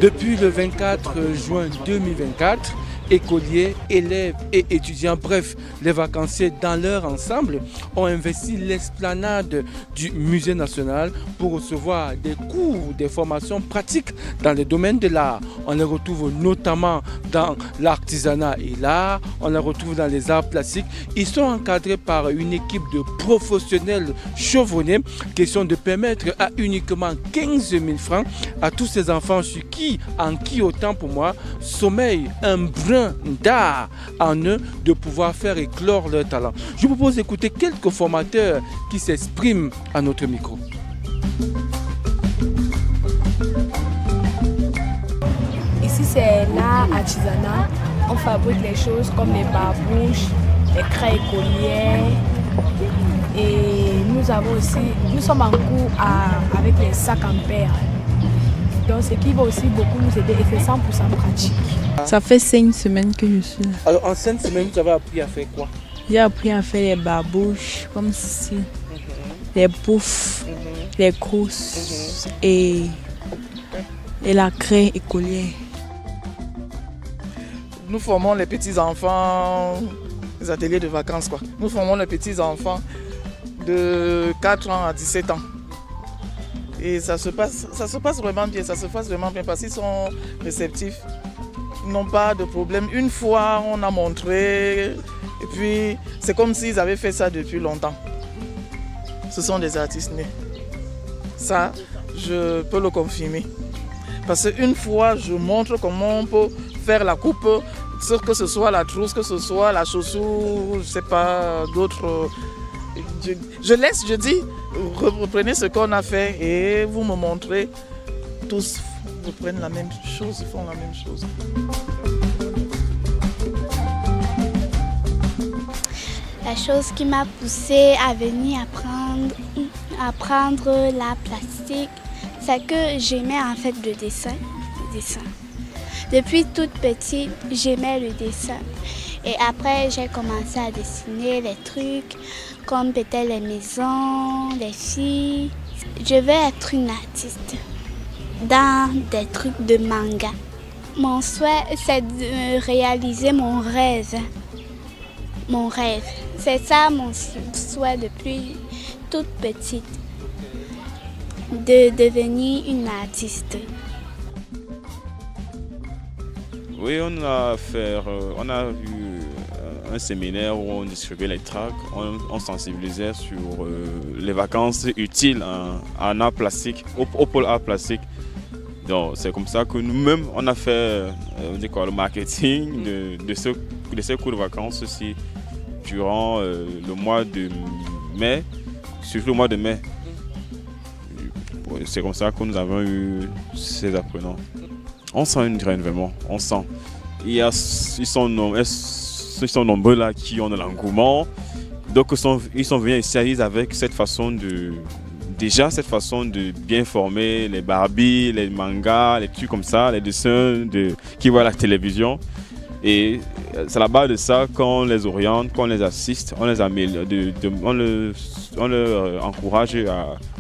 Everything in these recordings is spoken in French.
Depuis le 24 juin 2024, écoliers, élèves et étudiants, bref, les vacanciers dans leur ensemble ont investi l'esplanade du Musée national pour recevoir des cours, des formations pratiques dans les domaines de l'art. On les retrouve notamment dans l'artisanat et l'art, on les retrouve dans les arts plastiques. Ils sont encadrés par une équipe de professionnels chevronnés. Question de permettre à uniquement 15 000 francs à tous ces enfants en qui autant pour moi sommeille un brin d'art en eux de pouvoir faire éclore leur talent. Je vous propose d'écouter quelques formateurs qui s'expriment à notre micro. Ici c'est l'art artisanat. On fabrique les choses comme les barbouches, les craies écolières. Et nous sommes en cours avec les sacs en paire. Donc ce qui va aussi beaucoup nous aider et c'est 100% pratique. Ça fait 5 semaines que je suis là. Alors en 5 semaines, vous avez appris à faire quoi? J'ai appris à faire les barbouches, comme ceci, les poufs, les crousses et la craie écolière. Nous formons les petits-enfants, les ateliers de vacances quoi. Nous formons les petits-enfants de 4 ans à 17 ans. Et ça se passe vraiment bien, parce qu'ils sont réceptifs, ils n'ont pas de problème. Une fois, on a montré, et puis c'est comme s'ils avaient fait ça depuis longtemps. Ce sont des artistes nés. Ça, je peux le confirmer. Parce qu'une fois, je montre comment on peut faire la coupe, que ce soit la trousse, que ce soit la chaussure, je ne sais pas, d'autres. Je dis, reprenez ce qu'on a fait et vous me montrez, tous reprennent la même chose, font la même chose. La chose qui m'a poussée à venir apprendre l'art plastique, c'est que j'aimais en fait le dessin. Depuis toute petite, j'aimais le dessin. Et après, j'ai commencé à dessiner les trucs, comme peut-être les maisons, les filles. Je veux être une artiste dans des trucs de manga. Mon souhait, c'est de réaliser mon rêve. Mon rêve. C'est ça mon souhait depuis toute petite. De devenir une artiste. Oui, on a eu un séminaire où on distribuait les tracts, on sensibilisait sur les vacances utiles en art plastique, au pôle art plastique. Donc c'est comme ça que nous-mêmes, on a fait le marketing de ces cours de vacances aussi durant le mois de mai, surtout le mois de mai. C'est comme ça que nous avons eu ces apprenants. On sent une graine vraiment, on sent. Ils sont nombreux là qui ont de l'engouement. Donc ils sont venus ici avec cette façon de bien former les Barbies, les mangas, les trucs comme ça, les dessins qui voient à la télévision. Et c'est à la base de ça qu'on les oriente, qu'on les assiste, on les améliore, on leur encourage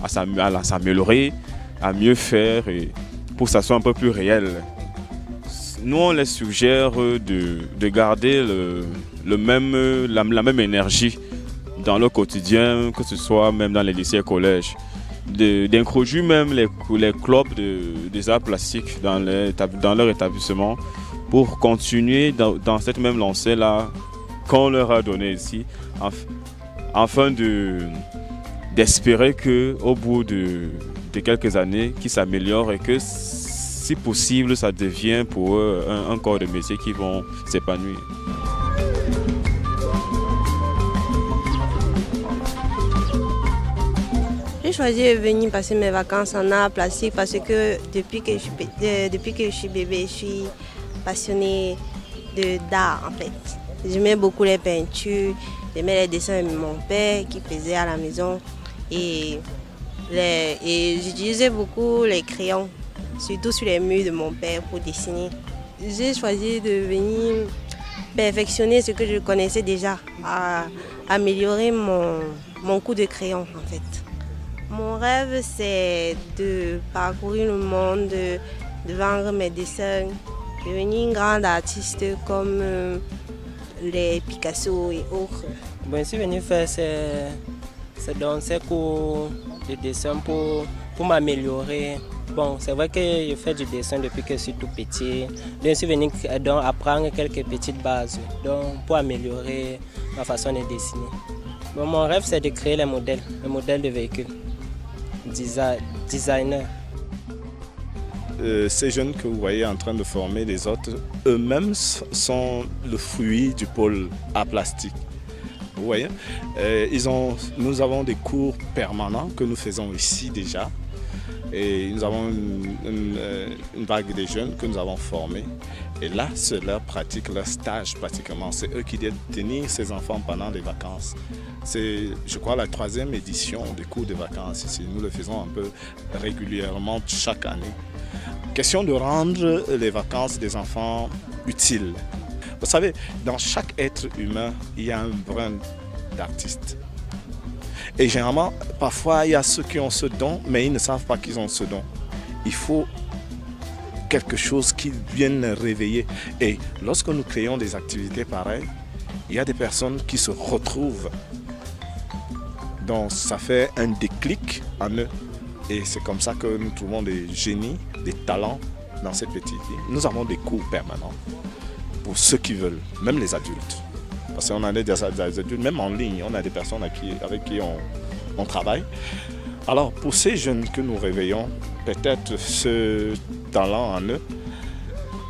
à s'améliorer, à mieux faire et pour que ça soit un peu plus réel. Nous, on les suggère de garder la même énergie dans leur quotidien, que ce soit même dans les lycées et collèges. D'introduire même les clubs des arts plastiques dans leur établissement pour continuer dans cette même lancée-là qu'on leur a donnée ici, afin d'espérer qu'au bout de quelques années, qu'ils s'améliorent et que si possible, ça devient pour eux un corps de métier qui vont s'épanouir. J'ai choisi de venir passer mes vacances en art plastique parce que depuis que je suis bébé, je suis passionnée d'art en fait. J'aimais beaucoup les peintures, j'aimais les dessins de mon père qui faisait à la maison et j'utilisais beaucoup les crayons, surtout sur les murs de mon père pour dessiner. J'ai choisi de venir perfectionner ce que je connaissais déjà, améliorer mon coup de crayon en fait. Mon rêve c'est de parcourir le monde, de vendre mes dessins, devenir une grande artiste comme les Picasso et autres. Bon, je suis venu faire ces cours de dessin pour m'améliorer. Bon, c'est vrai que je fais du dessin depuis que je suis tout petit. Donc, je suis venu apprendre quelques petites bases pour améliorer ma façon de dessiner. Bon, mon rêve, c'est de créer les modèles de véhicules. Designer. Ces jeunes que vous voyez en train de former les autres, eux-mêmes sont le fruit du pôle art plastique. Vous voyez, nous avons des cours permanents que nous faisons ici déjà. Et nous avons une vague de jeunes que nous avons formés. Et là, c'est leur pratique, leur stage pratiquement. C'est eux qui détiennent ces enfants pendant les vacances. C'est, je crois, la 3e édition des cours de vacances ici. Nous le faisons un peu régulièrement chaque année. Question de rendre les vacances des enfants utiles. Vous savez, dans chaque être humain, il y a un brin d'artiste. Et généralement, parfois, il y a ceux qui ont ce don, mais ils ne savent pas qu'ils ont ce don. Il faut quelque chose qui vienne réveiller. Et lorsque nous créons des activités pareilles, il y a des personnes qui se retrouvent. Donc, ça fait un déclic en eux. Et c'est comme ça que nous trouvons des génies, des talents dans cette petite ville. Nous avons des cours permanents pour ceux qui veulent, même les adultes. Parce qu'on a des adultes, même en ligne, on a des personnes avec qui on travaille. Alors, pour ces jeunes que nous réveillons, peut-être ce talent en eux,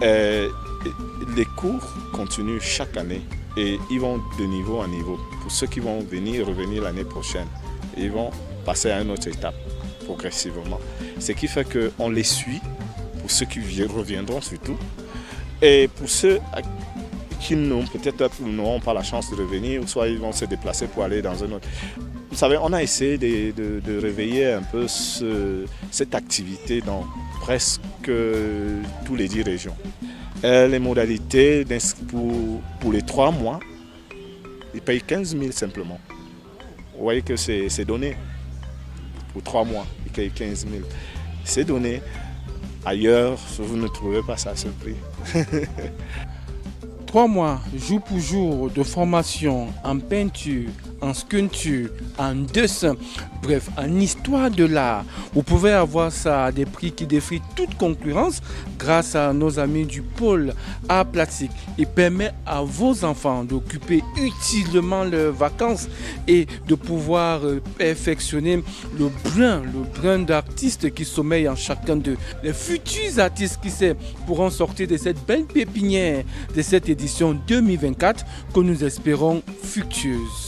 les cours continuent chaque année et ils vont de niveau en niveau. Pour ceux qui vont revenir l'année prochaine, ils vont passer à une autre étape progressivement. Ce qui fait qu'on les suit, pour ceux qui reviendront surtout, et pour ceux qui n'auront pas la chance de revenir, ou soit ils vont se déplacer pour aller dans un autre. Vous savez, on a essayé de réveiller un peu cette activité dans presque tous les 10 régions. Les modalités pour les 3 mois, ils payent 15 000 simplement. Vous voyez que c'est donné. Pour 3 mois, ils payent 15 000. C'est donné. Ailleurs, vous ne trouvez pas ça à ce prix. 3 mois, jour pour jour, de formation en peinture, en sculpture, en dessin, bref, en histoire de l'art. Vous pouvez avoir ça à des prix qui défient toute concurrence grâce à nos amis du pôle art plastique. Il permet à vos enfants d'occuper utilement leurs vacances et de pouvoir perfectionner le brin d'artistes qui sommeillent en chacun d'eux. Les futurs artistes qui pourront sortir de cette belle pépinière de cette édition 2024 que nous espérons fructueuse.